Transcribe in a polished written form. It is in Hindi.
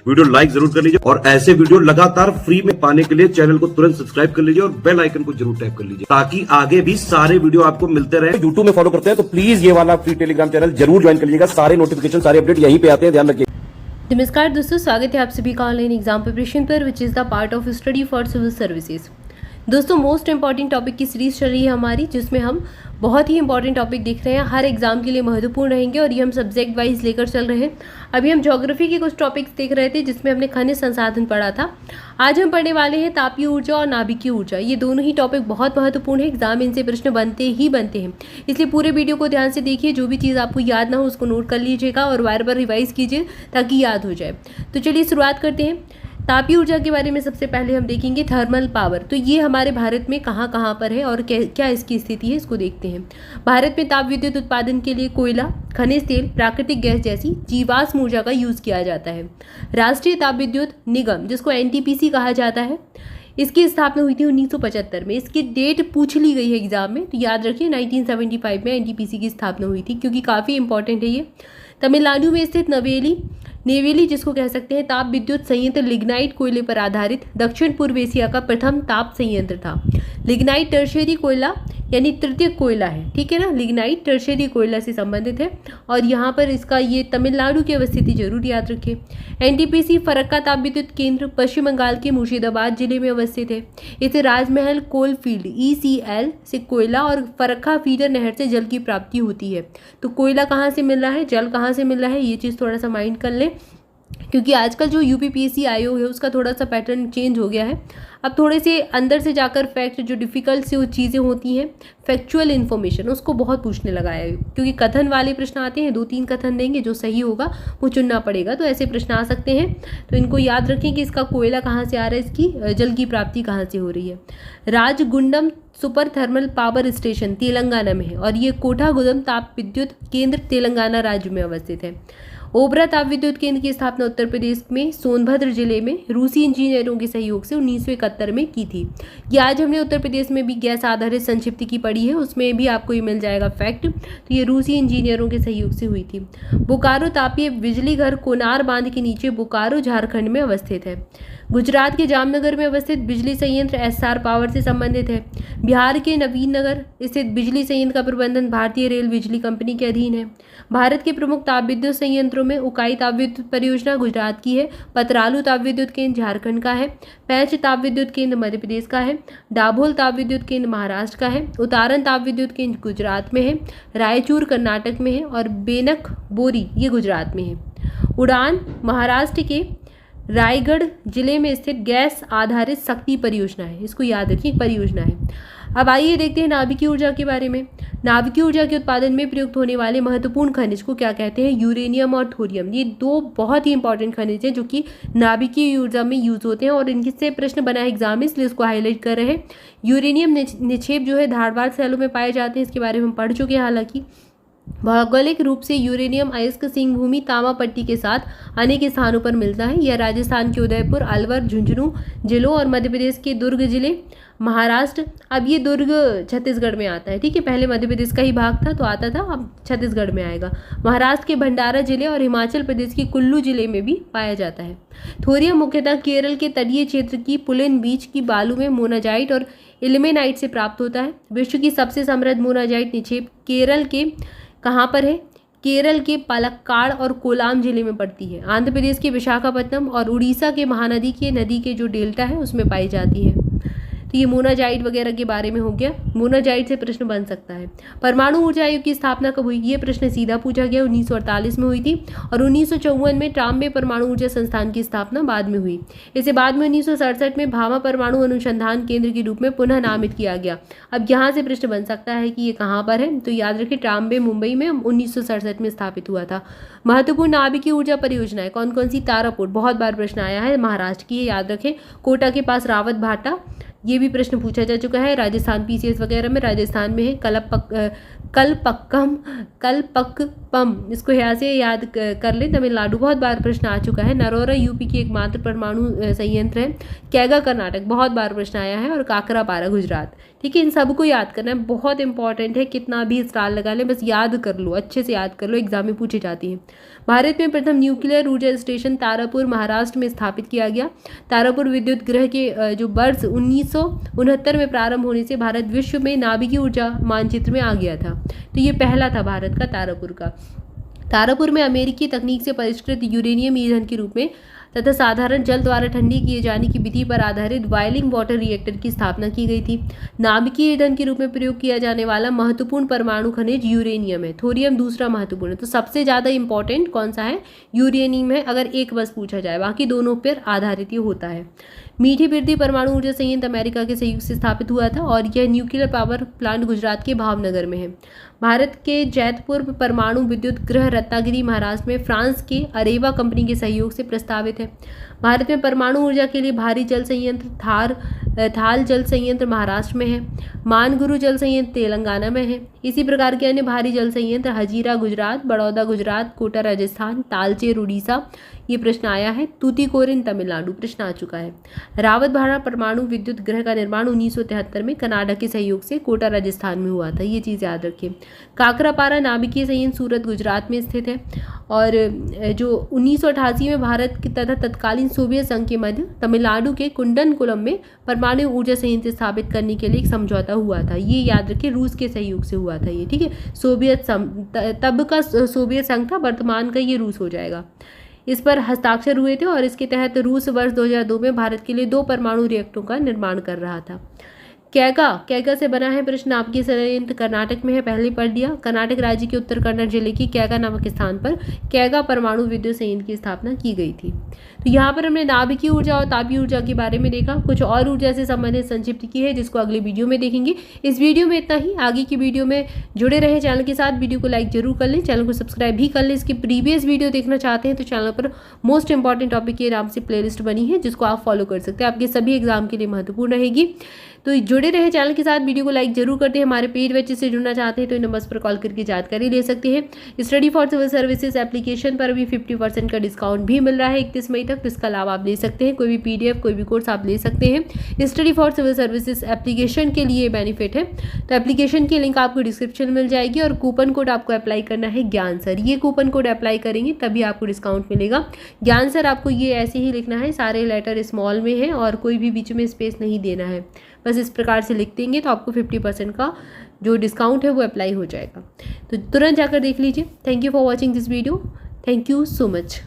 वीडियो लाइक जरूर कर लीजिए और ऐसे वीडियो लगातार फ्री में पाने के लिए चैनल को तुरंत सब्सक्राइब कर लीजिए और बेल आइकन को जरूर टैप कर लीजिए ताकि आगे भी सारे वीडियो आपको मिलते रहे। यूट्यूब में फॉलो करते हैं तो प्लीज ये वाला फ्री टेलीग्राम चैनल जरूर ज्वाइन कर लीजिएगा। सारे नोटिफिकेशन सारे अपडेट यहीं पे आते हैं, ध्यान रखिए। नमस्कार दोस्तों, स्वागत है आप सभी का ऑनलाइन एग्जाम प्रिपरेशन पर which is the part of study for civil services. दोस्तों मोस्ट इंपॉर्टेंट टॉपिक की सीरीज चल रही है हमारी, जिसमें हम बहुत ही इंपॉर्टेंट टॉपिक देख रहे हैं, हर एग्जाम के लिए महत्वपूर्ण रहेंगे और ये हम सब्जेक्ट वाइज लेकर चल रहे हैं। अभी हम ज्योग्राफी के कुछ टॉपिक्स देख रहे थे जिसमें हमने खनिज संसाधन पढ़ा था। आज हम पढ़ने वाले हैं तापीय ऊर्जा और नाभिकीय ऊर्जा। ये दोनों ही टॉपिक बहुत महत्वपूर्ण है, एग्जाम इनसे प्रश्न बनते हैं, इसलिए पूरे वीडियो को ध्यान से देखिए। जो भी चीज़ आपको याद ना हो उसको नोट कर लीजिएगा और बार बार रिवाइज कीजिए ताकि याद हो जाए। तो चलिए शुरुआत करते हैं। तापीय ऊर्जा के बारे में सबसे पहले हम देखेंगे थर्मल पावर। तो ये हमारे भारत में कहाँ कहाँ पर है और क्या इसकी स्थिति है, इसको देखते हैं। भारत में ताप विद्युत उत्पादन के लिए कोयला, खनिज तेल, प्राकृतिक गैस जैसी जीवाश्म ऊर्जा का यूज किया जाता है। राष्ट्रीय ताप विद्युत निगम, जिसको एनटीपीसी कहा जाता है, इसकी स्थापना हुई थी 1975 में। इसकी डेट पूछ ली गई है एग्जाम में, तो याद रखिए 1975 में एनटीपीसी की स्थापना हुई थी, क्योंकि काफ़ी इंपॉर्टेंट है ये। तमिलनाडु में स्थित नेवेली, जिसको कह सकते हैं ताप विद्युत संयंत्र, लिग्नाइट कोयले पर आधारित दक्षिण पूर्व एशिया का प्रथम ताप संयंत्र था। लिग्नाइट टर्शियरी कोयला यानी तृतीयक कोयला है, ठीक है ना। लिग्नाइट टर्शियरी कोयला से संबंधित है और यहाँ पर इसका ये तमिलनाडु की अवस्थिति जरूर याद रखें। एनटीपीसी फरक्का ताप विद्युत केंद्र पश्चिम बंगाल के मुर्शिदाबाद जिले में अवस्थित है। इसे राजमहल कोल फील्ड ECL से कोयला और फरक्का फीडर नहर से जल की प्राप्ति होती है। तो कोयला कहाँ से मिल रहा है, जल कहाँ से मिल रहा है, ये चीज़ थोड़ा सा माइंड कर लें, क्योंकि आजकल जो यूपीपीएससी आयोग है उसका थोड़ा सा पैटर्न चेंज हो गया है। अब थोड़े से अंदर से जाकर फैक्ट, जो डिफ़िकल्ट से वो चीज़ें होती हैं, फैक्चुअल इन्फॉर्मेशन, उसको बहुत पूछने लगा है, क्योंकि कथन वाले प्रश्न आते हैं। 2-3 कथन देंगे, जो सही होगा वो चुनना पड़ेगा। तो ऐसे प्रश्न आ सकते हैं, तो इनको याद रखें कि इसका कोयला कहाँ से आ रहा है, इसकी जल की प्राप्ति कहाँ से हो रही है। Ramagundam super thermal power station Telangana में है और ये कोठागुदम ताप विद्युत केंद्र तेलंगाना राज्य में अवस्थित है। ओबरा ताप विद्युत केंद्र की स्थापना उत्तर प्रदेश में सोनभद्र जिले में रूसी इंजीनियरों के सहयोग से 1971 में की थी। ये आज हमने उत्तर प्रदेश में भी गैस आधारित संक्षिप्त की पढ़ी है, उसमें भी आपको ये मिल जाएगा फैक्ट। तो ये रूसी इंजीनियरों के सहयोग से हुई थी। बोकारो तापीय बिजली घर कोनार बांध के नीचे बोकारो झारखंड में अवस्थित है। गुजरात के जामनगर में अवस्थित बिजली संयंत्र एस्सार पावर से संबंधित है। बिहार के नवीन नगर स्थित बिजली संयंत्र का प्रबंधन भारतीय रेल बिजली कंपनी के अधीन है। भारत के प्रमुख ताप विद्युत संयंत्रों में उकाई ताप विद्युत परियोजना गुजरात की है, पतरालू ताप विद्युत केंद्र झारखंड का है, पैंच ताप विद्युत केंद्र मध्य प्रदेश का है, डाभोल ताप विद्युत केंद्र महाराष्ट्र का है, उतारन ताप विद्युत केंद्र गुजरात में है, रायचूर कर्नाटक में है और बेनक बोरी ये गुजरात में है। उड़ान महाराष्ट्र के रायगढ़ जिले में स्थित गैस आधारित शक्ति परियोजना है, इसको याद रखिए, परियोजना है। अब आइए देखते हैं नाभिकीय ऊर्जा के बारे में। नाभिकीय ऊर्जा के उत्पादन में प्रयुक्त होने वाले महत्वपूर्ण खनिज को क्या कहते हैं, यूरेनियम और थोरियम। ये दो बहुत ही इंपॉर्टेंट खनिज हैं जो कि नाभिकीय ऊर्जा में यूज होते हैं और इनसे प्रश्न बना है एग्जाम में, इसलिए इसको हाईलाइट कर रहे हैं। यूरेनियम निक्षेप जो है धारवाड़ सेलों में पाए जाते हैं, इसके बारे में हम पढ़ चुके हैं। हालांकि भौगोलिक रूप से यूरेनियम अयस्क सिंह भूमि तामा पट्टी के साथ अनेक स्थानों पर मिलता है। यह राजस्थान के उदयपुर, अलवर, झुंझुनू जिलों और मध्य प्रदेश के दुर्ग जिले, महाराष्ट्र, अब ये दुर्ग छत्तीसगढ़ में आता है, ठीक है। पहले मध्य प्रदेश का ही भाग था तो आता था, अब छत्तीसगढ़ में आएगा। महाराष्ट्र के भंडारा जिले और हिमाचल प्रदेश के कुल्लू जिले में भी पाया जाता है। थोरियम मुख्यतः केरल के तटीय क्षेत्र की पुलिन बीच की बालू में मोनाजाइट और इल्मेनाइट से प्राप्त होता है। विश्व की सबसे समृद्ध मोनाजाइट निक्षेप केरल के कहाँ पर है, केरल के पालक्काड़ और कोलाम जिले में पड़ती है। आंध्र प्रदेश के विशाखापट्टनम और उड़ीसा के महानदी के नदी के जो डेल्टा है उसमें पाई जाती है। तो ये मोनाजाइट वगैरह के बारे में हो गया। मोनाजाइट से प्रश्न बन सकता है। परमाणु ऊर्जा आयोग की स्थापना कब हुई, ये प्रश्न सीधा पूछा गया, 1948 में हुई थी और 1954 में ट्राम्बे परमाणु ऊर्जा संस्थान की स्थापना बाद में हुई। इसे बाद में 1967 में भाभा परमाणु अनुसंधान केंद्र के रूप में पुनः नामित किया गया। अब यहाँ से प्रश्न बन सकता है कि ये कहाँ पर है, तो याद रखें ट्राम्बे मुंबई में 1967 में स्थापित हुआ था। महत्वपूर्ण नाभिकीय ऊर्जा परियोजनाएं कौन कौन सी, तारापुर, बहुत बार प्रश्न आया है, महाराष्ट्र की, याद रखें। कोटा के पास रावत भाटा, ये भी प्रश्न पूछा जा चुका है। राजस्थान PCS वगैरह में, राजस्थान में है। कलपक्कम, इसको यहाँ से याद कर ले। तमिलनाडु, बहुत बार प्रश्न आ चुका है। नरोरा यूपी की एकमात्र परमाणु संयंत्र है। कैगा कर्नाटक, बहुत बार प्रश्न आया है। और काकरापारा गुजरात। ठीक है, इन सबको याद करना है, बहुत इंपॉर्टेंट है। कितना भी स्टार लगा लें, बस याद कर लो, अच्छे से याद कर लो, एग्जाम में पूछी जाती है। भारत में प्रथम न्यूक्लियर ऊर्जा स्टेशन तारापुर महाराष्ट्र में स्थापित किया गया। तारापुर विद्युत गृह के जो वर्ष 1969 में प्रारंभ होने से भारत विश्व में नाभिकीय ऊर्जा मानचित्र में आ गया था। तो ये पहला था भारत का तारापुर का। तारापुर में अमेरिकी तकनीक से परिष्कृत यूरेनियम ईंधन के रूप में तथा साधारण जल द्वारा ठंडी किए जाने की विधि पर आधारित बॉइलिंग वाटर रिएक्टर की स्थापना की गई थी। नाभिकीय ईंधन के रूप में प्रयोग किया जाने वाला महत्वपूर्ण परमाणु खनिज यूरेनियम है। थोरियम दूसरा महत्वपूर्ण है। तो सबसे ज़्यादा इंपॉर्टेंट कौन सा है? यूरेनियम है, अगर एक बस पूछा जाए, बाकी दोनों पर आधारित ही होता है। मीठी बिरदी परमाणु ऊर्जा संयंत्र अमेरिका के सहयोग से स्थापित हुआ था और यह न्यूक्लियर पावर प्लांट गुजरात के भावनगर में है। भारत के जैतपुर परमाणु विद्युत गृह रत्नागिरी महाराष्ट्र में फ्रांस के अरेवा कंपनी के सहयोग से प्रस्तावित है। भारत में परमाणु ऊर्जा के लिए भारी जल संयंत्र थाल जल संयंत्र महाराष्ट्र में है। मानगुरु जल संयंत्र तेलंगाना में है। इसी प्रकार के अन्य भारी जल संयंत्र हजीरा गुजरात, बड़ौदा गुजरात, कोटा राजस्थान, तालचेर उड़ीसा, ये प्रश्न आया है। तूतीकोरिन तमिलनाडु, प्रश्न आ चुका है। रावतभाड़ा परमाणु विद्युत गृह का निर्माण 1973 में कनाडा के सहयोग से कोटा राजस्थान में हुआ था, ये चीज़ याद रखिए। काकरापारा नाभिकीय संयंत्र सूरत गुजरात में स्थित है। और जो 1988 में भारत तथा तत्कालीन सोवियत संघ के मध्य तमिलनाडु के कुंडनकुलम में परमाणु ऊर्जा संयंत्र स्थापित करने के लिए एक समझौता हुआ था। ये याद रखिए, रूस के सहयोग से हुआ था ये। ठीक है, तब का सोवियत संघ था, वर्तमान का ये रूस हो जाएगा। इस पर हस्ताक्षर हुए थे और इसके तहत रूस वर्ष 2002 में भारत के लिए 2 परमाणु रिएक्टरों का निर्माण कर रहा था। कैगा से बना है प्रश्न। आपकी संयंत्र कर्नाटक में है, पहले पढ़ लिया। कर्नाटक राज्य के उत्तर कन्नड़ जिले की कैगा नामक स्थान पर कैगा परमाणु विद्युत संयंत्र की स्थापना की गई थी। तो यहाँ पर हमने नाभिकीय ऊर्जा और तापीय ऊर्जा के बारे में देखा, कुछ और ऊर्जा से संबंधित संक्षिप्त की है जिसको अगले वीडियो में देखेंगे। इस वीडियो में इतना ही। आगे की वीडियो में जुड़े रहे चैनल के साथ। वीडियो को लाइक जरूर कर लें, चैनल को सब्सक्राइब भी कर लें। इसकी प्रीवियस वीडियो देखना चाहते हैं तो चैनल पर मोस्ट इंपॉर्टेंट टॉपिक के नाम से प्लेलिस्ट बनी है जिसको आप फॉलो कर सकते हैं, आपके सभी एग्जाम के लिए महत्वपूर्ण रहेगी। तो जुड़े रहे चैनल के साथ, वीडियो को लाइक जरूर करते हैं। हमारे पेड बैचेस से जुड़ना चाहते हैं तो इन नंबर्स पर कॉल करके जानकारी ले सकते हैं। Study for civil services application पर भी 50% का डिस्काउंट भी मिल रहा है 31 मई तक। तो इसका लाभ आप ले सकते हैं। कोई भी PDF, कोई भी कोर्स आप ले सकते हैं। Study for civil services application के लिए बेनिफिट है। तो एप्लीकेशन की लिंक आपको डिस्क्रिप्शन मिल जाएगी और कूपन कोड आपको अप्लाई करना है ज्ञान सर। ये कूपन कोड अप्लाई करेंगे तभी आपको डिस्काउंट मिलेगा। ज्ञान सर आपको ये ऐसे ही लिखना है, सारे लेटर स्मॉल में है और कोई भी बीच में स्पेस नहीं देना है, बस इस प्रकार से लिख देंगे तो आपको 50% का जो डिस्काउंट है वो अप्लाई हो जाएगा। तो तुरंत जाकर देख लीजिए। Thank you for watching this video. Thank you so much.